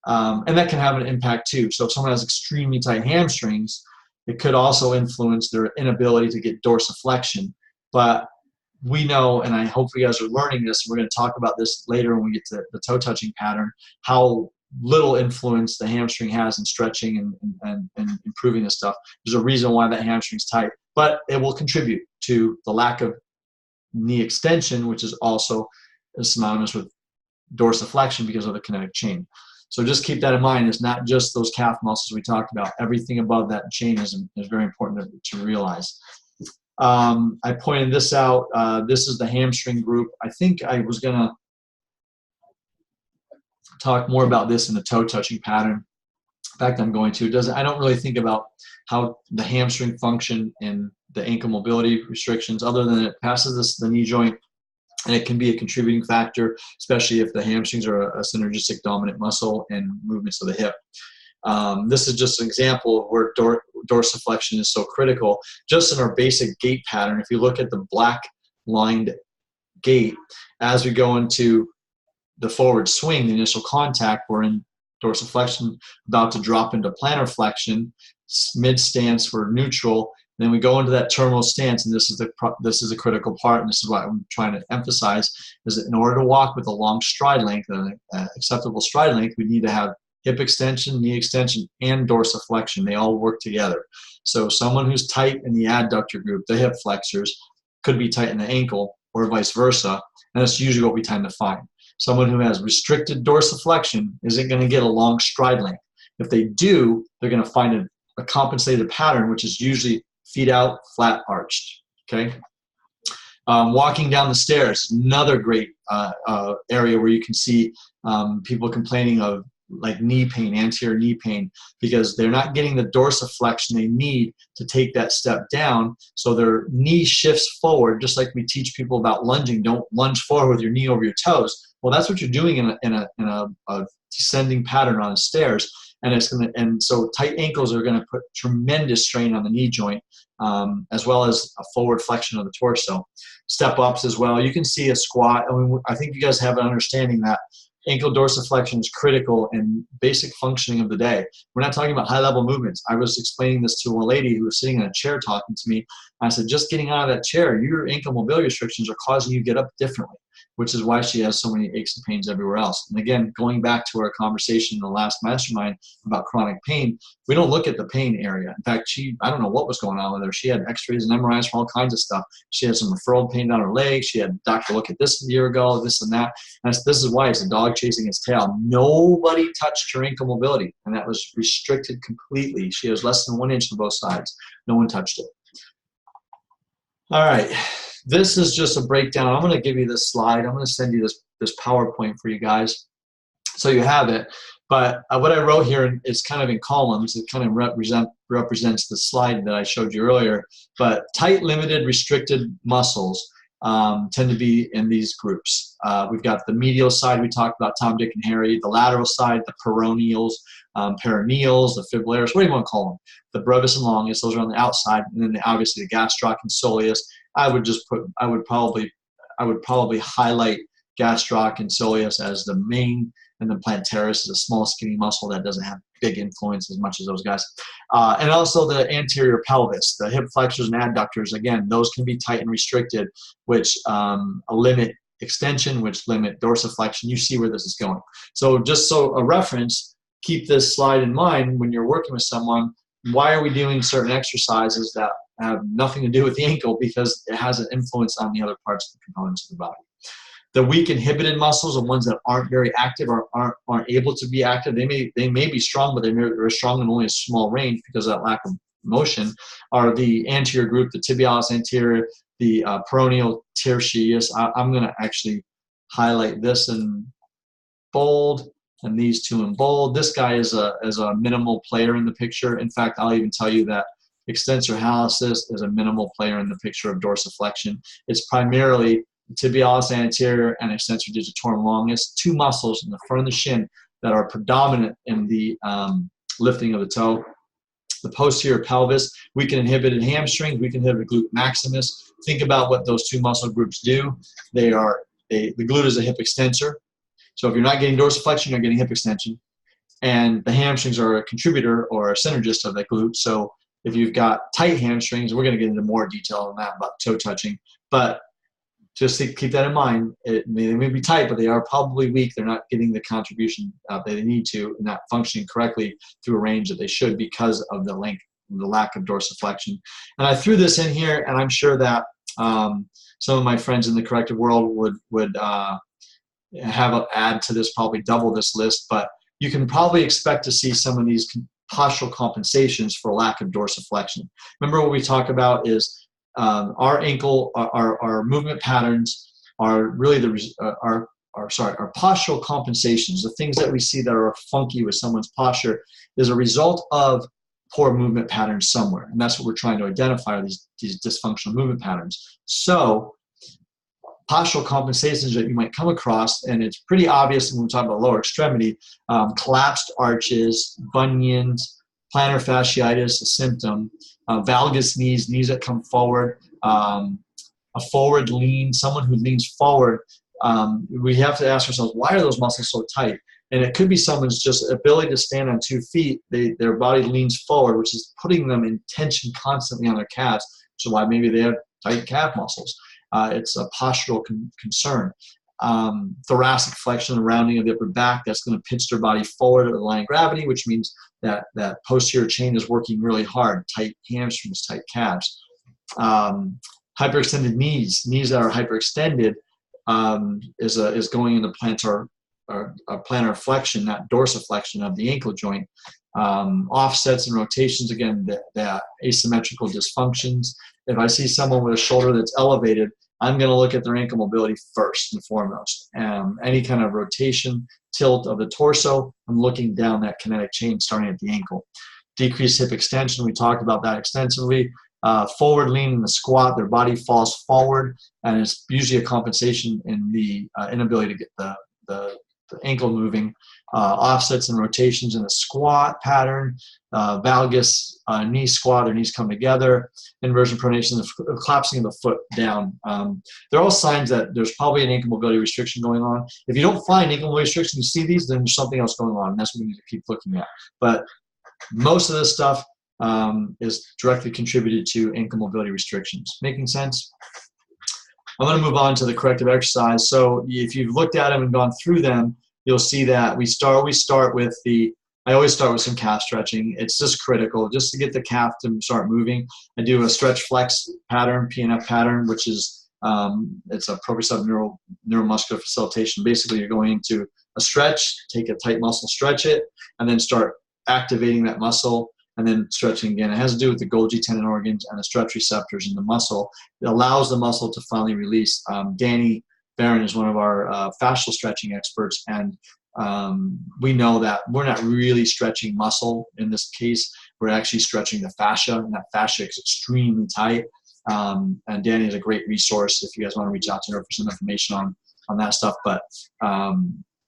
and that can have an impact too. So if someone has extremely tight hamstrings, it could also influence their inability to get dorsiflexion. But we know, and I hope you guys are learning this, and we're going to talk about this later when we get to the toe touching pattern, how little influence the hamstring has in stretching and improving this stuff. There's a reason why that hamstring's tight, but it will contribute to the lack of knee extension, which is also synonymous with dorsiflexion because of the kinetic chain. So just keep that in mind. It's not just those calf muscles we talked about. Everything above that chain is very important to realize. I pointed this out. This is the hamstring group. I think I was going to talk more about this in the toe touching pattern. In fact, I'm going to. I don't really think about how the hamstring function in the ankle mobility restrictions, other than it passes the knee joint, and it can be a contributing factor, especially if the hamstrings are a synergistic dominant muscle and movements of the hip. This is just an example of where dorsiflexion is so critical. Just in our basic gait pattern, if you look at the black lined gait, as we go into the forward swing, the initial contact, we're in dorsiflexion, about to drop into plantar flexion, mid stance for neutral. Then we go into that terminal stance, and this is a critical part, and this is what I'm trying to emphasize, is that in order to walk with a long stride length, an acceptable stride length, we need to have hip extension, knee extension, and dorsiflexion. They all work together. So someone who's tight in the adductor group, the hip flexors, could be tight in the ankle, or vice versa, and that's usually what we tend to find. Someone who has restricted dorsiflexion isn't going to get a long stride length. If they do, they're going to find a compensated pattern, which is usually feet out, flat arched, okay? Walking down the stairs, another great area where you can see people complaining of like knee pain, anterior knee pain, because they're not getting the dorsiflexion they need to take that step down. So their knee shifts forward, just like we teach people about lunging. Don't lunge forward with your knee over your toes. Well, that's what you're doing in a descending pattern on the stairs. And so tight ankles are going to put tremendous strain on the knee joint, as well as a forward flexion of the torso. Step ups as well. You can see a squat. I think you guys have an understanding that ankle dorsiflexion is critical in basic functioning of the day. We're not talking about high level movements. I was explaining this to a lady who was sitting in a chair talking to me. I said, just getting out of that chair, your ankle mobility restrictions are causing you to get up differently, which is why she has so many aches and pains everywhere else. And again, going back to our conversation in the last mastermind about chronic pain, we don't look at the pain area. In fact, I don't know what was going on with her. She had x-rays and MRIs for all kinds of stuff. She had some referral pain down her leg. She had a doctor look at this a year ago, this and that. And this is why it's a dog chasing its tail. Nobody touched her ankle mobility, and that was restricted completely. She has less than 1 inch on both sides. No one touched it. All right. This is just a breakdown. I'm going to give you this slide. I'm going to send you this PowerPoint for you guys so you have it. But what I wrote here is kind of in columns. It kind of represents the slide that I showed you earlier. But tight, limited, restricted muscles tend to be in these groups. We've got the medial side we talked about, Tom, Dick, and Harry. The lateral side, the peroneals, perineals, the fibrillaris, what do you want to call them? The brevis and longus, those are on the outside. And then obviously the gastroc and soleus. I would probably highlight gastroc and soleus as the main, and then plantaris is a small skinny muscle that doesn't have big influence as much as those guys. And also the anterior pelvis, the hip flexors and adductors, again, those can be tight and restricted, which limit extension, which limit dorsiflexion. You see where this is going. So just so a reference, keep this slide in mind when you're working with someone. Why are we doing certain exercises that have nothing to do with the ankle? Because it has an influence on the other parts of the components of the body. The weak inhibited muscles, the ones that aren't very active or aren't able to be active, they may be strong, but they're strong in only a small range because of that lack of motion, are the anterior group, the tibialis anterior, the peroneal tertius. I'm going to actually highlight this in bold and these two in bold. This guy is a minimal player in the picture. In fact, I'll even tell you that extensor hallucis is a minimal player in the picture of dorsiflexion. It's primarily tibialis anterior and extensor digitorum longus, two muscles in the front of the shin that are predominant in the lifting of the toe. The posterior pelvis, we can inhibit in hamstrings, we can inhibit glute maximus. Think about what those two muscle groups do. The glute is a hip extensor. So if you're not getting dorsiflexion, you're getting hip extension. And the hamstrings are a contributor or a synergist of that glute. So if you've got tight hamstrings, we're going to get into more detail on that about toe touching. But just keep that in mind. They may be tight, but they are probably weak. They're not getting the contribution that they need to, and not functioning correctly through a range that they should because of the lack of dorsiflexion. And I threw this in here, and I'm sure that some of my friends in the corrective world would add to this, probably double this list. But you can probably expect to see some of these postural compensations for lack of dorsiflexion. Remember what we talk about is our ankle, our movement patterns are really our postural compensations. The things that we see that are funky with someone's posture is a result of poor movement patterns somewhere, and that's what we're trying to identify, are these dysfunctional movement patterns. So postural compensations that you might come across, and it's pretty obvious when we talk about lower extremity, collapsed arches, bunions, plantar fasciitis, a symptom, valgus knees that come forward, a forward lean, someone who leans forward. We have to ask ourselves, why are those muscles so tight? And it could be someone's just ability to stand on 2 feet. Their body leans forward, which is putting them in tension constantly on their calves, which is why maybe they have tight calf muscles. It's a postural concern. Thoracic flexion, the rounding of the upper back, that's going to pitch their body forward at the line of gravity, which means that posterior chain is working really hard, tight hamstrings, tight calves. Hyperextended knees that are hyperextended is going into plantar flexion, not dorsiflexion of the ankle joint. Offsets and rotations, again, the asymmetrical dysfunctions. If I see someone with a shoulder that's elevated, I'm going to look at their ankle mobility first and foremost. Any kind of rotation, tilt of the torso, I'm looking down that kinetic chain starting at the ankle. Decreased hip extension, we talked about that extensively. Forward lean in the squat, their body falls forward, and it's usually a compensation in the inability to get the ankle moving. Offsets and rotations in the squat pattern, valgus knee squat, their knees come together, inversion pronation, the collapsing of the foot down. They're all signs that there's probably an ankle mobility restriction going on. If you don't find ankle mobility restriction, you see these, then there's something else going on, and that's what we need to keep looking at. But most of this stuff is directly contributed to ankle mobility restrictions. Making sense? I'm going to move on to the corrective exercise. So if you've looked at them and gone through them, you'll see that we start with I always start with some calf stretching. It's just critical just to get the calf to start moving. I do a stretch flex pattern, PNF pattern, which is it's a proprioceptive neuromuscular facilitation. Basically, you're going into a stretch, take a tight muscle, stretch it, and then start activating that muscle and then stretching again. It has to do with the Golgi tendon organs and the stretch receptors in the muscle. It allows the muscle to finally release. Danny Barron is one of our fascial stretching experts, and we know that we're not really stretching muscle in this case. We're actually stretching the fascia, and that fascia is extremely tight. And Danny is a great resource if you guys want to reach out to her for some information on that stuff. But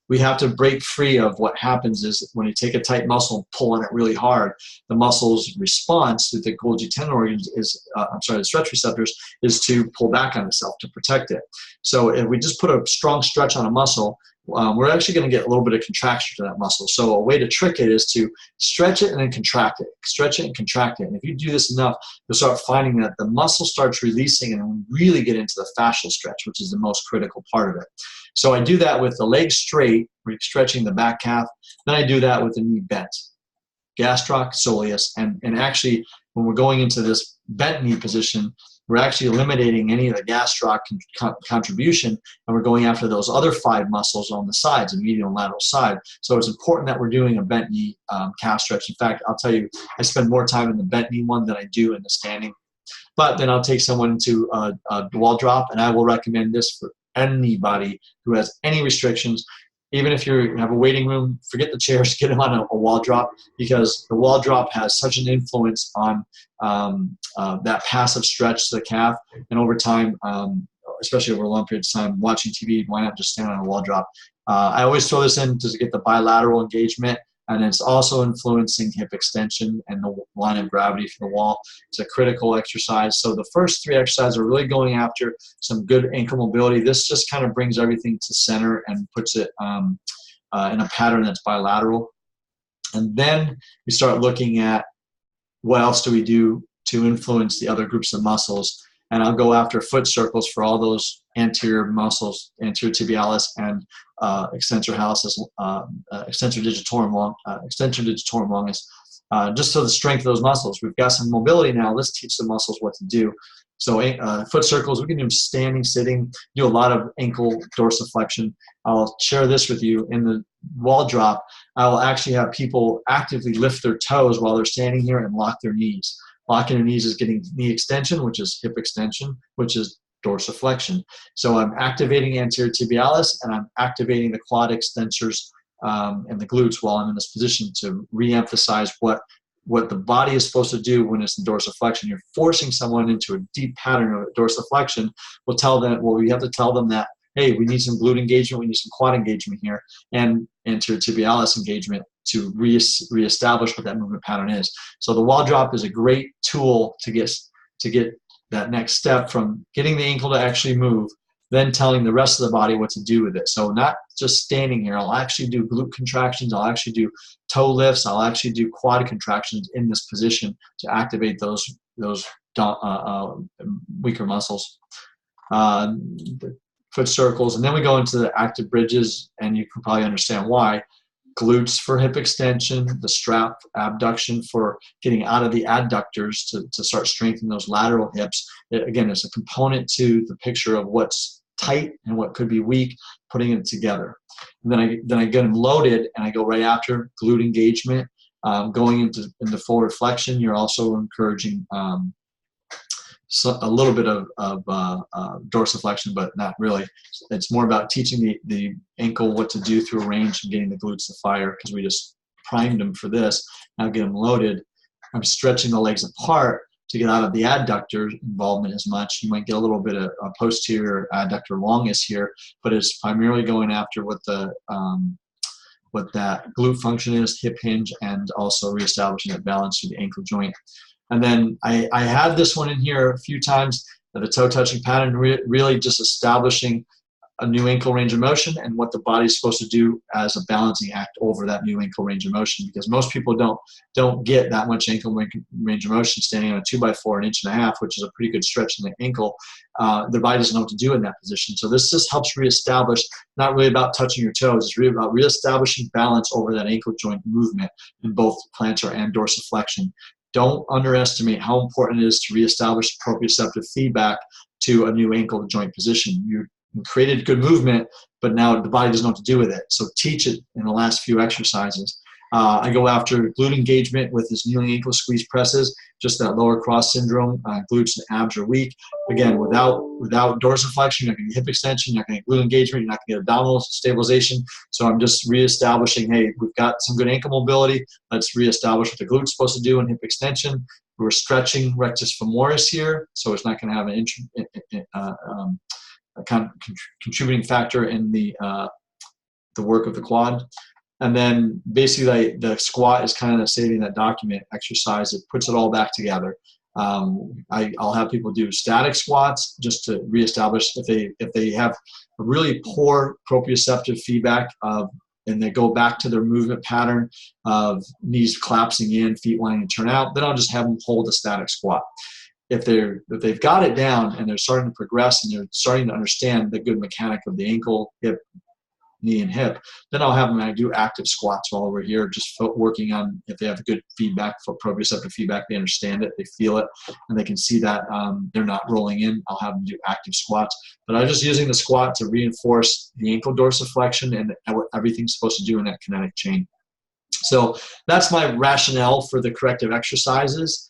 we have to break free of what happens is when you take a tight muscle and pull on it really hard, the muscle's response to the Golgi tendon organs is, the stretch receptors, is to pull back on itself to protect it. So if we just put a strong stretch on a muscle, we're actually going to get a little bit of contraction to that muscle. So a way to trick it is to stretch it and then contract it, stretch it and contract it. And if you do this enough, you'll start finding that the muscle starts releasing and we really get into the fascial stretch, which is the most critical part of it. So I do that with the leg straight, we're stretching the back calf. Then I do that with the knee bent, gastroc, soleus. And actually, when we're going into this bent knee position, we're actually eliminating any of the gastroc contribution, and we're going after those other 5 muscles on the sides, the medial and lateral side. So it's important that we're doing a bent knee calf stretch. In fact, I'll tell you, I spend more time in the bent knee one than I do in the standing. But then I'll take someone to a wall drop, and I will recommend this for anybody who has any restrictions. Even if you have a waiting room, forget the chairs, get them on a wall drop, because the wall drop has such an influence on that passive stretch to the calf. And over time, especially over a long period of time, watching TV, why not just stand on a wall drop? I always throw this in to get the bilateral engagement, and it's also influencing hip extension and the line of gravity for the wall. It's a critical exercise. So the first 3 exercises are really going after some good ankle mobility. This just kind of brings everything to center and puts it in a pattern that's bilateral. And then we start looking at what else do we do to influence the other groups of muscles. And I'll go after foot circles for all those anterior muscles, anterior tibialis and extensor hallucis, extensor digitorum longus, just so the strength of those muscles. We've got some mobility now. Let's teach the muscles what to do. So foot circles, we can do them standing, sitting, do a lot of ankle dorsiflexion. I'll share this with you. In the wall drop, I will actually have people actively lift their toes while they're standing here and lock their knees. Locking your knees is getting knee extension, which is hip extension, which is dorsiflexion. So I'm activating anterior tibialis and I'm activating the quad extensors and the glutes while I'm in this position to re-emphasize what the body is supposed to do when it's in dorsiflexion. You're forcing someone into a deep pattern of dorsiflexion. We have to tell them that, hey, we need some glute engagement, we need some quad engagement here, and anterior tibialis engagement to reestablish what that movement pattern is. So the wall drop is a great tool to get that next step from getting the ankle to actually move then telling the rest of the body what to do with it. So not just standing here. I'll actually do glute contractions. I'll actually do toe lifts. I'll actually do quad contractions in this position to activate those weaker muscles. The foot circles, and then we go into the active bridges, and you can probably understand why. Glutes for hip extension, the strap abduction for getting out of the adductors to start strengthening those lateral hips. Again, it's a component to the picture of what's tight and what could be weak, putting it together. And then I get them loaded, and I go right after glute engagement. Going into forward flexion, you're also encouraging a little bit of dorsiflexion, but not really. It's more about teaching the ankle what to do through a range and getting the glutes to fire, because we just primed them for this. Now get them loaded. I'm stretching the legs apart to get out of the adductor involvement as much. You might get a little bit of a posterior adductor longus here, but it's primarily going after what that glute function is, hip hinge, and also reestablishing that balance through the ankle joint. And then I had this one in here a few times, the toe touching pattern, really just establishing a new ankle range of motion and what the body's supposed to do as a balancing act over that new ankle range of motion, because most people don't get that much ankle range of motion standing on a 2x4, an inch and a half, which is a pretty good stretch in the ankle. Their body doesn't know what to do in that position. So this just helps reestablish, not really about touching your toes, it's really about reestablishing balance over that ankle joint movement in both plantar and dorsiflexion. Don't underestimate how important it is to reestablish proprioceptive feedback to a new ankle joint position. You created good movement, but now the body doesn't know what to do with it. So teach it in the last few exercises. I go after glute engagement with this kneeling ankle squeeze presses, just that lower cross syndrome. Glutes and abs are weak. Again, without dorsiflexion, you're not going to get hip extension, you're not going to get glute engagement, you're not going to get abdominal stabilization. So I'm just reestablishing, hey, we've got some good ankle mobility. Let's reestablish what the glute's supposed to do in hip extension. We're stretching rectus femoris here, so it's not going to have a contributing factor in the work of the quad. And then basically the squat is kind of saving that document exercise. It puts it all back together. I'll have people do static squats just to reestablish if they have a really poor proprioceptive feedback and they go back to their movement pattern of knees collapsing in, feet wanting to turn out, then I'll just have them hold a static squat. If they've got it down and they're starting to progress and they're starting to understand the good mechanic of the ankle, hip, knee, and hip, then I'll have them do active squats while we're here, just working on if they have good feedback, proprioceptive feedback, they understand it, they feel it, and they can see that they're not rolling in. I'll have them do active squats. But I'm just using the squat to reinforce the ankle dorsiflexion and what everything's supposed to do in that kinetic chain. So that's my rationale for the corrective exercises.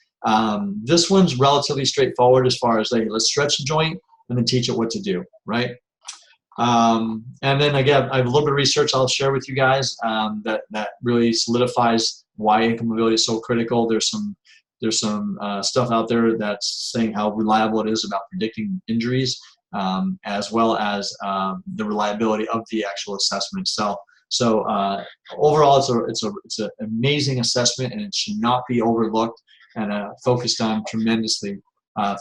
This one's relatively straightforward as far as, let's stretch the joint and then teach it what to do, right? And then again, I have a little bit of research I'll share with you guys that really solidifies why ankle mobility is so critical. There's some stuff out there that's saying how reliable it is about predicting injuries, as well as the reliability of the actual assessment itself. So overall, it's an amazing assessment, and it should not be overlooked and focused on tremendously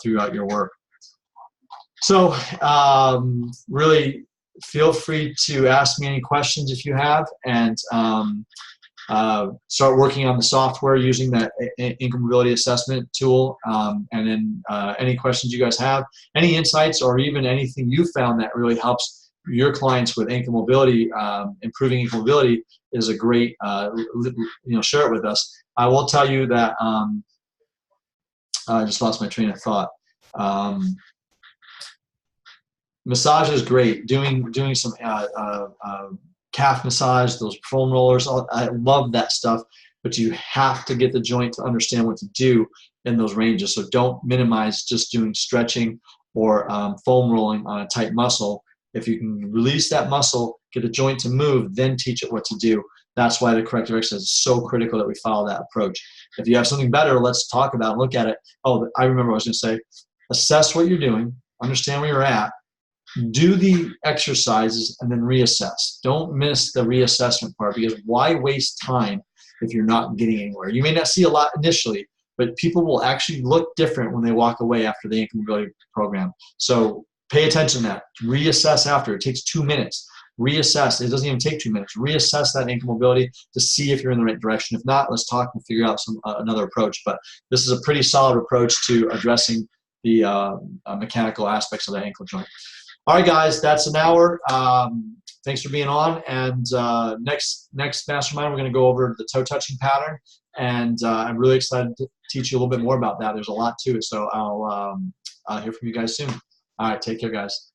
throughout your work. So really feel free to ask me any questions if you have, and start working on the software using that ankle mobility assessment tool. And then any questions you guys have, any insights, or even anything you found that really helps your clients with ankle mobility, improving ankle mobility, is a great, share it with us. I will tell you that I just lost my train of thought. Massage is great. Doing some calf massage, those foam rollers, I love that stuff, but you have to get the joint to understand what to do in those ranges. So don't minimize just doing stretching or foam rolling on a tight muscle. If you can release that muscle, get the joint to move, then teach it what to do. That's why the corrective exercise is so critical that we follow that approach. If you have something better, let's talk about it, look at it. Oh, I remember what I was going to say. Assess what you're doing, understand where you're at, do the exercises, and then reassess. Don't miss the reassessment part, because why waste time if you're not getting anywhere? You may not see a lot initially, but people will actually look different when they walk away after the ankle mobility program. So Pay attention to that. Reassess after. It takes 2 minutes. Reassess. It doesn't even take 2 minutes. Reassess that ankle mobility to see if you're in the right direction. If not, let's talk and figure out another approach. But this is a pretty solid approach to addressing the mechanical aspects of the ankle joint. All right, guys, that's an hour. Thanks for being on. And next mastermind, we're going to go over the toe touching pattern. And I'm really excited to teach you a little bit more about that. There's a lot to it. So I'll hear from you guys soon. All right, take care, guys.